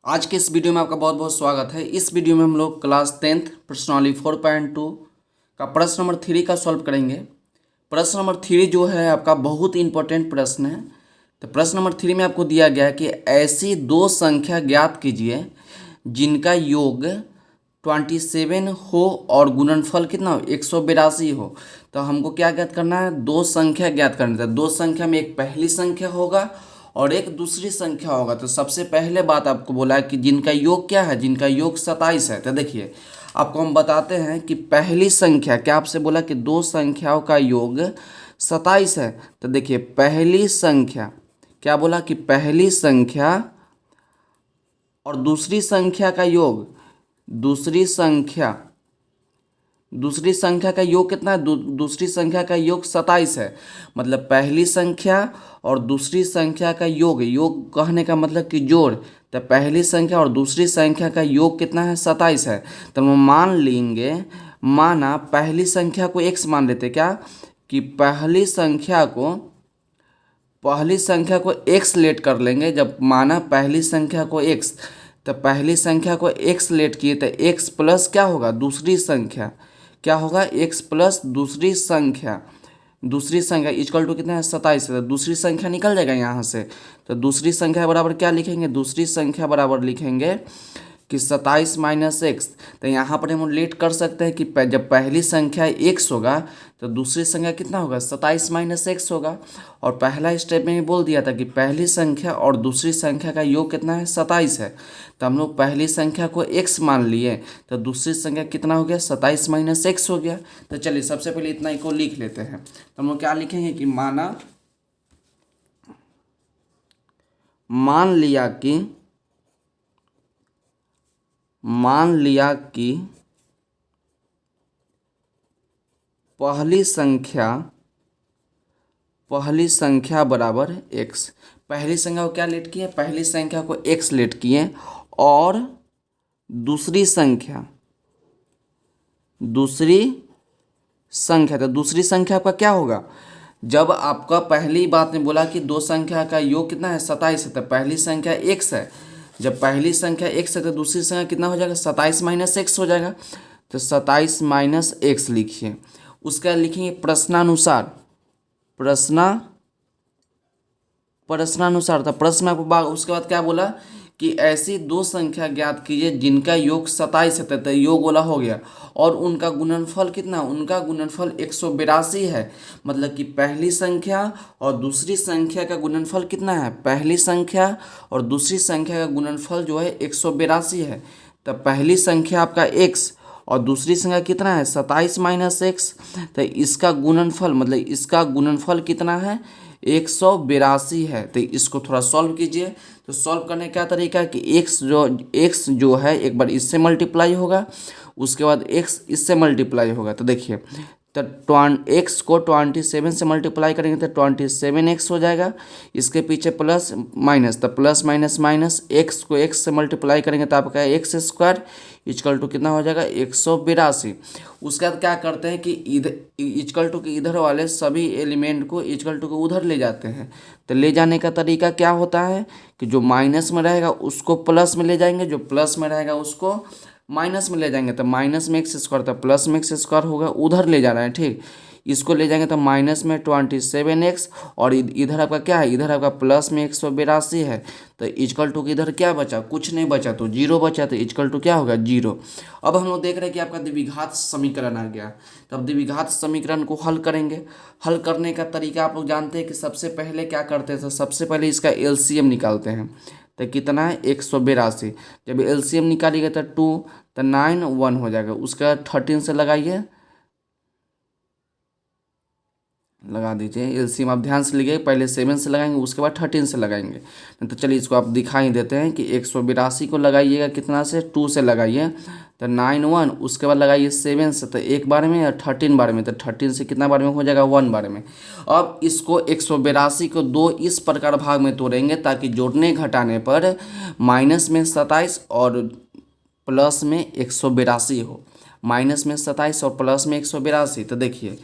आज के इस वीडियो में आपका बहुत बहुत स्वागत है। इस वीडियो में हम लोग क्लास 10th प्रश्नावली 4.2 का प्रश्न नंबर 3 का सॉल्व करेंगे। प्रश्न नंबर 3 जो है आपका बहुत इंपॉर्टेंट प्रश्न है। तो प्रश्न नंबर 3 में आपको दिया गया है कि ऐसी दो संख्या ज्ञात कीजिए जिनका योग 27 हो और गुणनफल कितना हो 182 हो। तो हमको क्या ज्ञात करना है, दो संख्या ज्ञात करनी है। दो संख्या में एक पहली संख्या होगा और एक दूसरी संख्या होगा। तो सबसे पहले बात आपको बोला है कि जिनका योग क्या है, जिनका योग 27 है। तो देखिए आपको हम बताते हैं कि पहली संख्या क्या, आपसे बोला कि दो संख्याओं का योग 27 है। तो देखिए पहली संख्या क्या बोला कि पहली संख्या और दूसरी संख्या का योग, दूसरी संख्या का योग कितना है, दूसरी संख्या का योग 27 है। मतलब पहली संख्या और दूसरी संख्या का योग, योग कहने का मतलब कि जोड़। तो पहली संख्या और दूसरी संख्या का योग कितना है, 27 है। तो हम मान लेंगे, माना पहली संख्या को x मान लेते क्या, कि पहली संख्या को x लेट कर लेंगे। जब माना पहली संख्या को x, तो पहली संख्या को x लेट किए तो x प्लस क्या होगा, दूसरी संख्या क्या होगा, x प्लस दूसरी संख्या इक्वल टू कितना है, 27 है। तो दूसरी संख्या निकल जाएगा यहाँ से। तो दूसरी संख्या बराबर क्या लिखेंगे, दूसरी संख्या बराबर लिखेंगे कि 27 माइनस एक्स। तो यहाँ पर हम लेट कर सकते हैं कि जब पहली संख्या x होगा तो दूसरी संख्या कितना होगा, 27 माइनस एक्स होगा। और पहला स्टेप में ही बोल दिया था कि पहली संख्या और दूसरी संख्या का योग कितना है, 27 है। तो हम लोग पहली संख्या को x मान लिए, तो दूसरी संख्या कितना हो गया, 27 माइनस एक्स हो गया। तो चलिए सबसे पहले इतना ही को लिख लेते हैं। तो हम लोग क्या लिखेंगे कि मान लिया कि पहली संख्या बराबर x। पहली संख्या को क्या लेट किए, पहली संख्या को x लेट किए और दूसरी संख्या तो दूसरी संख्या का क्या होगा, जब आपका पहली बात में बोला कि दो संख्या का योग कितना है, 27 है। तो पहली संख्या x है, जब पहली संख्या x है तो दूसरी संख्या कितना हो जाएगा, 27 माइनस एक्स हो जाएगा। तो 27 माइनस एक्स लिखिए। उसका लिखेंगे प्रश्नानुसार था प्रश्न में आपको उसके बाद क्या बोला कि ऐसी दो संख्या ज्ञात कीजिए जिनका योग 27 है। तो योग बोला हो गया और उनका गुणनफल कितना, उनका गुणनफल 182 है। मतलब कि पहली संख्या और दूसरी संख्या का गुणनफल कितना है, पहली संख्या और दूसरी संख्या का गुणनफल जो है 182 है। तो पहली संख्या आपका x और दूसरी संख्या कितना है, 27 माइनस एक्स। तो इसका गुणनफल मतलब इसका गुणनफल कितना है, 182 है। तो इसको थोड़ा सॉल्व कीजिए। तो सॉल्व करने का तरीका है कि x जो है एक बार इससे मल्टीप्लाई होगा, उसके बाद x इससे मल्टीप्लाई होगा। तो देखिए तो x को 27 से मल्टीप्लाई करेंगे तो 27x हो जाएगा। इसके पीछे प्लस माइनस, तो प्लस माइनस माइनस, x को x से मल्टीप्लाई करेंगे तो आपका x स्क्वायर इक्वल टू कितना हो जाएगा, 182। उसके बाद क्या करते हैं कि इधर इक्वल टू के इधर वाले सभी एलिमेंट को इक्वल टू के उधर ले जाते हैं। तो ले जाने का तरीका क्या होता है कि जो माइनस में रहेगा उसको प्लस में ले जाएंगे, जो प्लस में रहेगा उसको माइनस में ले जाएंगे। तो माइनस में एक्स स्क्वायर था प्लस में एक्स स्क्वायर होगा, उधर ले जाना है। ठीक, इसको ले जाएंगे तो माइनस में 27x और इधर आपका क्या है, इधर आपका प्लस में 182 है। तो इक्वल टू इधर क्या बचा, कुछ नहीं बचा, तो जीरो बचा। तो इक्वल टू क्या होगा, जीरो। अब हम लोग देख रहे हैं कि आपका द्विघात समीकरण आ गया। तब द्विघात समीकरण को हल करेंगे। हल करने का तरीका आप लोग जानते हैं कि सबसे पहले क्या करते थे, सबसे पहले इसका एलसीएम निकालते हैं। तो कितना है, 182। जब एलसीएम निकालिएगा तो 2 तो 9 1 हो जाएगा। उसका 13 से लगा दीजिए। एलसीएम आप ध्यान से लीजिए, पहले 7 से लगाएंगे उसके बाद 13 से लगाएंगे। तो चलिए इसको आप दिखाई देते हैं कि 182 को लगाइएगा कितना से, 2 से लगाइए तो 9 1, उसके बाद लगाइए 7 से तो एक बार में, और 13 बार में। तो 13 से कितना बार में हो जाएगा, 1 बार में। अब इसको 182 को दो इस प्रकार भाग में तोड़ेंगे ताकि जोड़ने घटाने पर माइनस में 27 और प्लस में 182 हो। माइनस में 27 और प्लस में 182। तो देखिए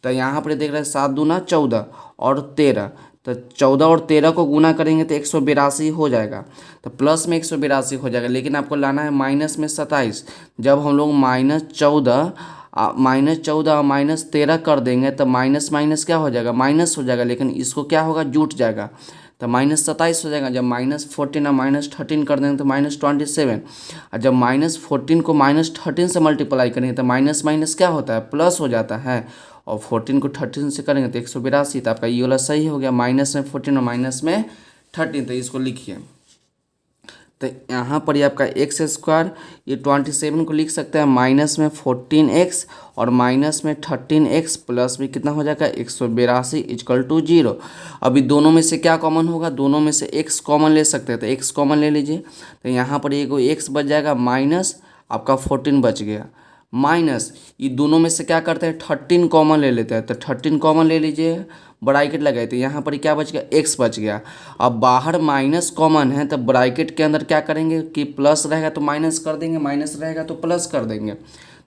तो यहाँ पर देख रहे हैं 7 दूना 14 और 13। तो 14 और 13 को गुना करेंगे तो 182 हो जाएगा, तो प्लस में 182 हो जाएगा। लेकिन आपको लाना है माइनस में 27। जब हम लोग -14 और -13 कर देंगे तो माइनस माइनस क्या हो जाएगा, माइनस हो जाएगा, लेकिन इसको क्या होगा, जुट जाएगा, तो -27 हो जाएगा। जब -14 और -13 कर देंगे तो -27, और जब -14 को -13 से मल्टीप्लाई करेंगे तो माइनस माइनस क्या होता है, प्लस हो जाता है, और 14 को 13 से करेंगे तो 182। तो आपका ये वाला सही हो गया, माइनस में 14 और माइनस में 13। तो इसको लिखिए, तो यहाँ पर ये आपका एक्स स्क्वायर, ये 27 को लिख सकते हैं माइनस में 14x और माइनस में 13x प्लस में कितना हो जाएगा 182 इक्वल टू 0। अभी दोनों में से क्या कॉमन होगा, दोनों में से x कॉमन ले सकते हैं, तो x कॉमन ले लीजिए। तो यहाँ पर एगो x बच जाएगा, माइनस आपका 14 बच गया, माइनस ये दोनों में से क्या करते हैं 13 कॉमन ले लेते हैं, तो 13 कॉमन ले लीजिए, ब्रैकेट लगाए, तो यहाँ पर क्या बच गया, x बच गया। अब बाहर माइनस कॉमन है तो ब्रैकेट के अंदर क्या करेंगे कि प्लस रहेगा तो माइनस कर देंगे, माइनस रहेगा तो प्लस कर देंगे।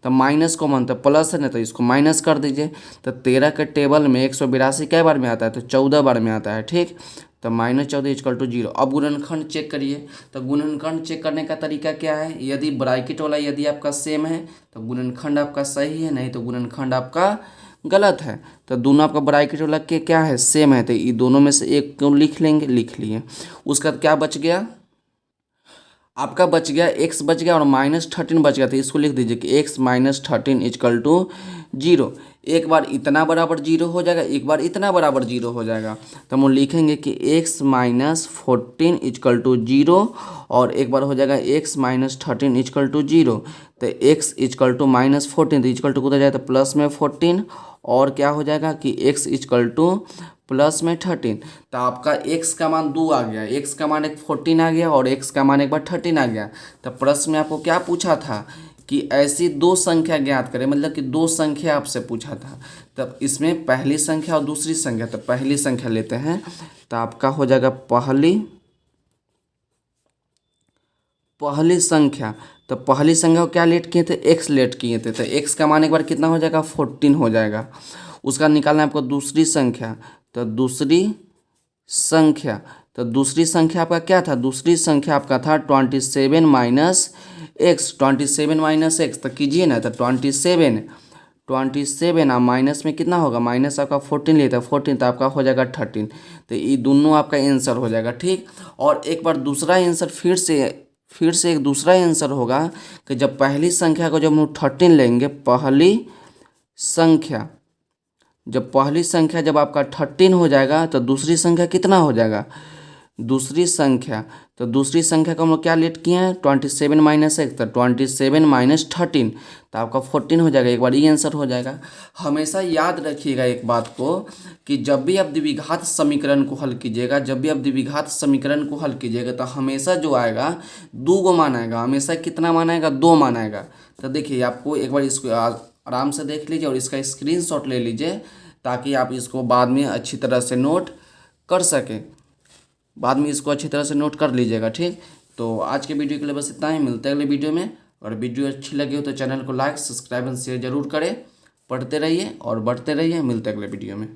तो माइनस कॉमन तो प्लस है ना, तो इसको माइनस कर दीजिए। तो 13 के टेबल में 182 कै बार में आता है, तो 14 बार में आता है, ठीक। तो -14 इक्वल टू 0। अब गुणनखंड चेक करिए, तो गुणनखंड चेक करने का तरीका क्या है, यदि ब्रैकेट वाला यदि आपका सेम है तो गुणनखंड आपका सही है, नहीं तो गुणनखंड आपका गलत है। तो दोनों आपका ब्रैकेट वाला के क्या है, सेम है, तो ये दोनों में से एक को लिख लेंगे, लिख लिए। उसका क्या बच गया, आपका बच गया x बच गया और -13 बच गया, तो इसको लिख दीजिए कि x -13 इक्वल टू 0। एक बार इतना बराबर 0 हो जाएगा, एक बार इतना बराबर 0 हो जाएगा, तो हम लिखेंगे कि x -14 इक्वल टू 0, और एक बार हो जाएगा x -13 इक्वल टू 0। तो x इक्वल टू -14, तो इक्वल टू कितना जाएगा, तो प्लस में 14, और क्या हो जाएगा कि x इक्वल टू प्लस में 13। तो आपका x का मान 2 आ गया, x का मान एक 14 आ गया और x का मान एक बार 13 आ गया। तो प्रश्न में आपको क्या पूछा था कि ऐसी दो संख्या ज्ञात करें, मतलब कि दो संख्या आपसे पूछा था। तब इसमें पहली संख्या और दूसरी संख्या, तो पहली संख्या लेते हैं, तो आपका हो जाएगा पहली संख्या। तो पहली संख्या को क्या लेट किए थे, x लेट किए थे, तो x का मान एक बार कितना हो जाएगा 14 हो जाएगा। उसका निकालना है आपको दूसरी संख्या, तो दूसरी संख्या आपका क्या था, दूसरी संख्या आपका था 27 माइनस एक्स। तो कीजिए ना, तो 27 और माइनस में कितना होगा, माइनस आपका 14 लेता है, 14 तो आपका हो जाएगा 13। तो ये दोनों आपका आंसर हो जाएगा, ठीक। और एक बार दूसरा आंसर फिर से एक दूसरा आंसर होगा कि जब पहली संख्या को जब हम 13 लेंगे, पहली संख्या जब आपका 13 हो जाएगा तो दूसरी संख्या कितना हो जाएगा, दूसरी संख्या को हम लोग क्या लेट किए हैं 27 माइनस एक्स, तो 27 माइनस 13, तो आपका 14 हो जाएगा। एक बार ये आंसर हो जाएगा। हमेशा याद रखिएगा एक बात को कि जब भी आप द्विघात समीकरण को हल कीजिएगा, तो हमेशा जो आएगा 2 गो मान आएगा, हमेशा कितना मान आएगा, 2 मान आएगा। तो देखिए आपको एक बार इसको आराम से देख लीजिए और इसका स्क्रीनशॉट ले लीजिए, ताकि आप इसको बाद में अच्छी तरह से नोट कर सकें, बाद में इसको अच्छी तरह से नोट कर लीजिएगा, ठीक। तो आज के वीडियो के लिए बस इतना ही, मिलते हैं अगले वीडियो में। और वीडियो अच्छी लगी हो तो चैनल को लाइक, सब्सक्राइब एंड शेयर जरूर करें। पढ़ते रहिए और बढ़ते रहिए, मिलते हैं अगले वीडियो में।